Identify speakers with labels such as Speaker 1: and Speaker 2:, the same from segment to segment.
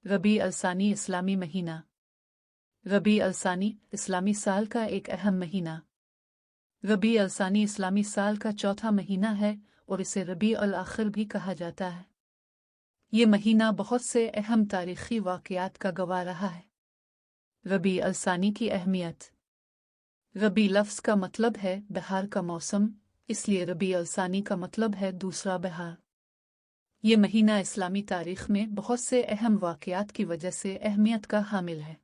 Speaker 1: रबी Al Thani इस्लामी महीना। रबी Al Thani इस्लामी साल का एक अहम महीना। रबी अलसानी इस्लामी साल का चौथा महीना है और इसे रबी अल आखिर भी कहा जाता है। ये महीना बहुत से अहम तारीखी वाक़यात का गवाह रहा है। रबी अलसानी की अहमियत। रबी लफ्ज़ का मतलब है बहार का मौसम, इसलिए रबी अलसानी का मतलब है दूसरा बहार। ये महीना इस्लामी तारीख में बहुत से अहम वाक़यात की वजह से अहमियत का हामिल है।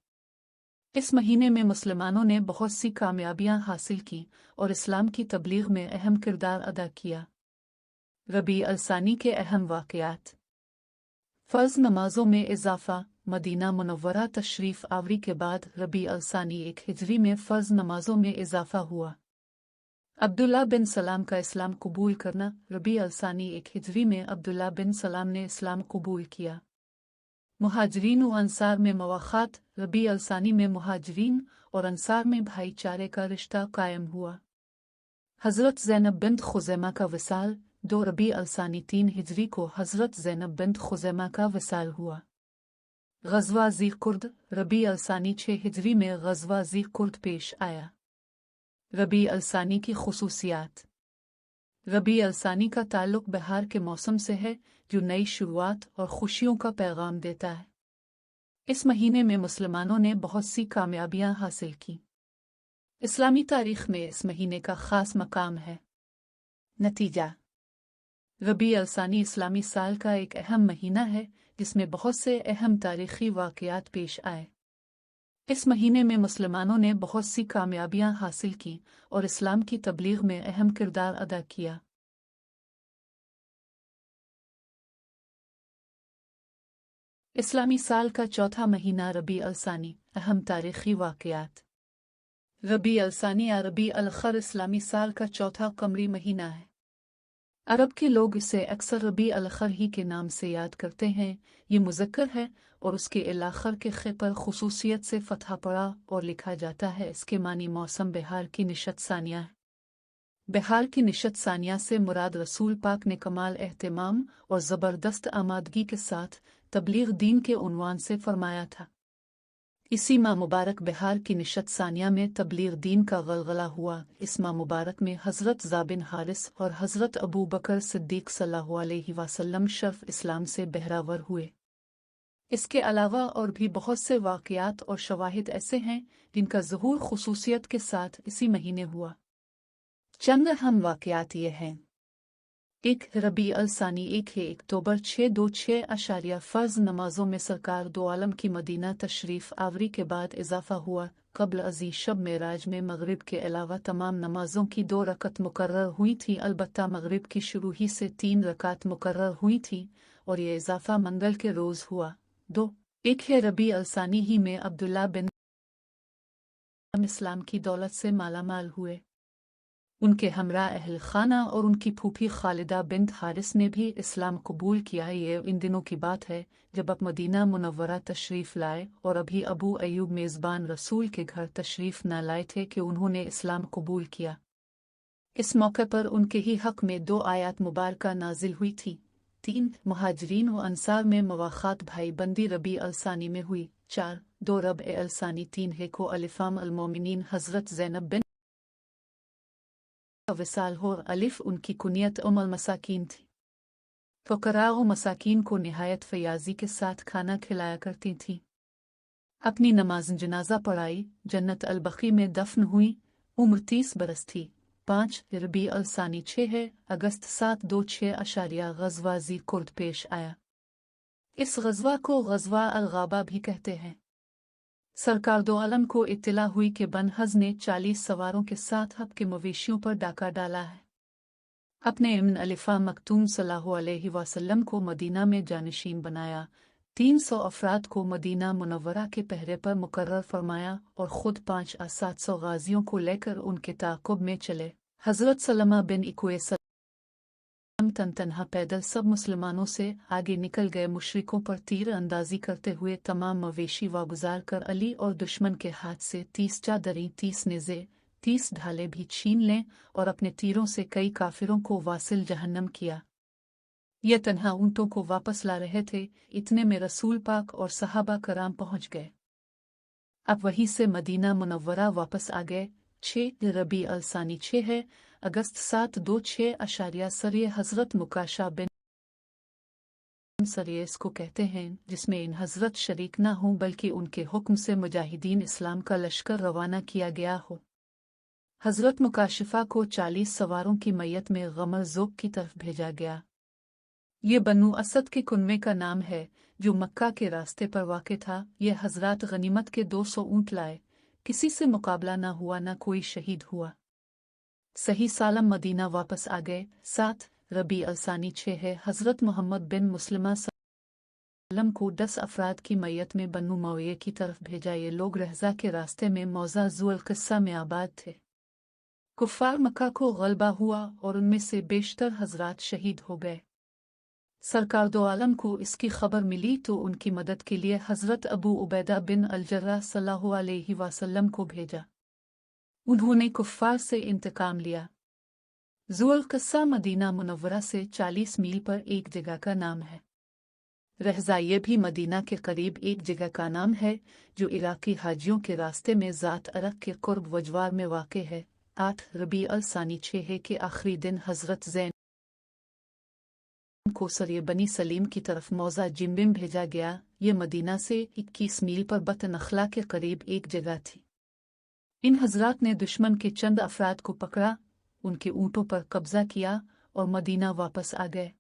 Speaker 1: इस महीने में मुसलमानों ने बहुत सी कामयाबियां हासिल की और इस्लाम की तबलीग में अहम किरदार अदा किया। रबी अलसानी के अहम वाक़यात। फ़र्ज़ नमाज़ों में इजाफ़ा। मदीना मुनव्वरा तशरीफ़ आवरी के बाद रबी अलसानी 1 हिजरी में फ़र्ज़ नमाज़ों में इजाफ़ा हुआ। अब्दुल्ला बिन सलाम का इस्लाम कबूल करना। रबी अलसानी 1 हिजरी में अब्दुल्ला बिन सलाम ने इस्लाम कबूल किया। मुहाजिरीन व अंसार में मवाख़ात। रबी अलसानी में मुहाजिरीन और अंसार में भाईचारे का रिश्ता कायम हुआ। हज़रत ज़ैनब बिन्त खुज़ैमा का विसाल। 2 रबी अलसानी 3 हिजरी को हज़रत ज़ैनब बिन्त खुज़ैमा का विसाल हुआ। ग़ज़वा ज़ी कुर्द। रबी अलसानी 6 हिजरी में ग़ज़वा ज़ी कुर्द पेश आया। रबी अलसानी की ख़ुसूसियात। रबी अलसानी का ताल्लुक़ बहार के मौसम से है जो नई शुरुआत और खुशियों का पैगाम देता है। इस महीने में मुसलमानों ने बहुत सी कामयाबियां हासिल की। इस्लामी तारीख में इस महीने का ख़ास मकाम है। नतीजा। रबी अलसानी इस्लामी साल का एक अहम महीना है जिसमें बहुत से अहम तारीख़ी वाक़यात पेश आए। इस महीने में मुसलमानों ने बहुत सी कामयाबियां हासिल की और इस्लाम की तबलीग में अहम किरदार अदा किया। इस्लामी साल का चौथा महीना रबी अलसानी। अहम तारीख़ी वाक़यात। रबी अलसानी या रबी अल-खर इस्लामी साल का चौथा कमरी महीना है। अरब के लोग इसे अक्सर रबी अल-खर ही के नाम से याद करते हैं। ये मुज़क्कर है और उसके इलाखर के ख़े पर ख़ुसूसियत से फ़तहा पड़ा और लिखा जाता है। इसके मानी मौसम बहार की निशत सानिया है। बहार की निशत सानिया से मुराद रसूल पाक ने कमाल एहतिमाम और ज़बरदस्त आमादगी के साथ तबलीग दीन के उन्वान से फरमाया था। इसी माह मुबारक बहार की निशत सानिया में तबलीग दीन का गलगला हुआ। इस माह मुबारक में हज़रत ज़ाबिन हारिस और हज़रत अबू बकर सिद्दीक़ सल्लल्लाहु अलैहि वसल्लम शर्फ इस्लाम से बहरावर हुए। इसके अलावा और भी बहुत से वाक़यात और शवाहिद ऐसे हैं जिनका ज़हूर ख़ुसूसियत के साथ इसी महीने हुआ। चंद अहम वाक़यात ये हैं। 1 रबी अलसानी 1 है अक्टूबर 626 अशारिया फ़र्ज़ नमाज़ों में सरकार दो आलम की मदीना तशरीफ़ आवरी के बाद इजाफ़ा हुआ। क़ब्ल अज़ी शब मेराज में मग़रिब के अलावा तमाम नमाज़ों की 2 रकत मुकर्रर हुई थी। अलबत्ता मग़रिब की शुरू ही से 3 रकात मुकर्रर हुई थी और ये इजाफ़ा मंगल के रोज़ हुआ। 2 1 है रबी अलसानी ही में अब्दुल्ला बिन इस्लाम की दौलत से मालामाल हुए। उनके हमरा अहल खाना और उनकी फूफी खालिदा बिन्त हारिस ने भी इस्लाम कबूल किया। ये इन दिनों की बात है जब अब मदीना मुनव्वरा तशरीफ़ लाए और अभी अबू अयूब मेज़बान रसूल के घर तशरीफ़ न लाए थे कि उन्होंने इस्लाम कबूल किया। इस मौके पर उनके ही हक़ में 2 आयात मुबारका नाजिल हुई थी। 3 मुहाजिरीन व अंसार में मवाख़ात भाई बंदी रबी अलसानी में हुई। 4 2 रबी अलसानी 3 है को अलिफ़ाम अल-मोमिनीन हज़रत ज़ैनब बिन विसाल हो। अलिफ उनकी कुनियत उम्मुल मसाकीन थी। फ़ुक़रा व मसाकीन को निहायत फ़याज़ी के साथ खाना खिलाया करती थीं। अपनी नमाज जनाजा पढ़ाई। जन्नत अल-बक़ी में दफन हुई। उम्र 30 बरस थी। 5 रबी अलसानी 6 है अगस्त 726 अशारिया ग़ज़वा ज़ी कुर्द पेश आया। इस ग़ज़वा को ग़ज़वा अल-ग़ाबा भी कहते हैं। सरकार दो आलम को इत्तला हुई कि बनहज़ ने 40 सवारों के साथ हब के मवेशियों पर डाका डाला है। अपने इब्न अलिफ़ा मक्तूम सल्लल्लाहु अलैहि वसल्लम को मदीना में जानशीन बनाया। 300 अफ़राद को मदीना मुनव्वरा के पहरे पर मुकर्रर फरमाया और ख़ुद 500-700 गाज़ियों को लेकर उनके ताक़ुब में चले। हज़रत सलमा बिन इक्वे तनहा पैदल सब मुसलमानों से आगे निकल गए। मुशरिकों पर तीर अंदाजी करते हुए तमाम मवेशी वागुजार कर अली और दुश्मन के हाथ से 30 चादरें 30 नेज़े 30 ढाले भी छीन लें और अपने तीरों से कई काफिरों को वासिल जहन्नम किया। ये तन्हा ऊँटों को वापस ला रहे थे, इतने में रसूल पाक और सहाबा कराम पहुँच गए। अब वहीं से मदीना मुनव्वरा वापस आ गए। 6 रबी अल सानी 6 है अगस्त 726 अशारिया सरिये हज़रत मुकाशा बिन सरिये इसको कहते हैं, जिसमें इन हज़रत शरीक ना हों बल्कि उनके हुक्म से मुजाहिदीन इस्लाम का लश्कर रवाना किया गया हो। हज़रत मुकाशिफा को 40 सवारों की मैयत में गमर ज़ोक की तरफ भेजा गया। ये बनु असद के कुनवे का नाम है जो मक्का के रास्ते पर वाक़ था। ये हज़रात गनीमत के 200 ऊँट लाए, किसी से मुकाबला न हुआ, न कोई शहीद हुआ। सही सालम मदीना वापस आ गए। 7 रबी अलसानी 6 है हज़रत मोहम्मद बिन मुस्लिमा सल्लम को 10 अफराद की मैयत में बनु मौये की तरफ भेजा। ये लोग रहज़ा के रास्ते में मौज़ा ज़ुल क़िस्सा में आबाद थे। कुफ़ार मक्का को ग़लबा हुआ और उनमें से बेशतर हज़रात शहीद हो गए। सरकार दो आलम को इसकी खबर मिली तो उनकी मदद के लिए हज़रत अबू उबैदा बिन अल-जर्राह सल्लल्लाहु अलैहि वसल्लम को भेजा। उन्होंने कुफ़ार से इंतकाम लिया। ज़ुल क़िस्सा मदीना मुनव्वरा से 40 मील पर एक जगह का नाम है। रहज़ा ये भी मदीना के करीब एक जगह का नाम है जो इराकी हाजियों के रास्ते में ज़ात अरक के क़ुर्ब वजवार में वाक़ है। 8 रबी अल सानी 6 के आखिरी दिन हज़रत ज़ैन को सरिये बनी सलीम की तरफ मौज़ा जिम्बिम भेजा गया। ये मदीना से 21 मील पर बत नखला के करीब एक जगह थी। इन हज़रात ने दुश्मन के चंद अफराद को पकड़ा, उनके ऊँटों पर कब्ज़ा किया और मदीना वापस आ गए।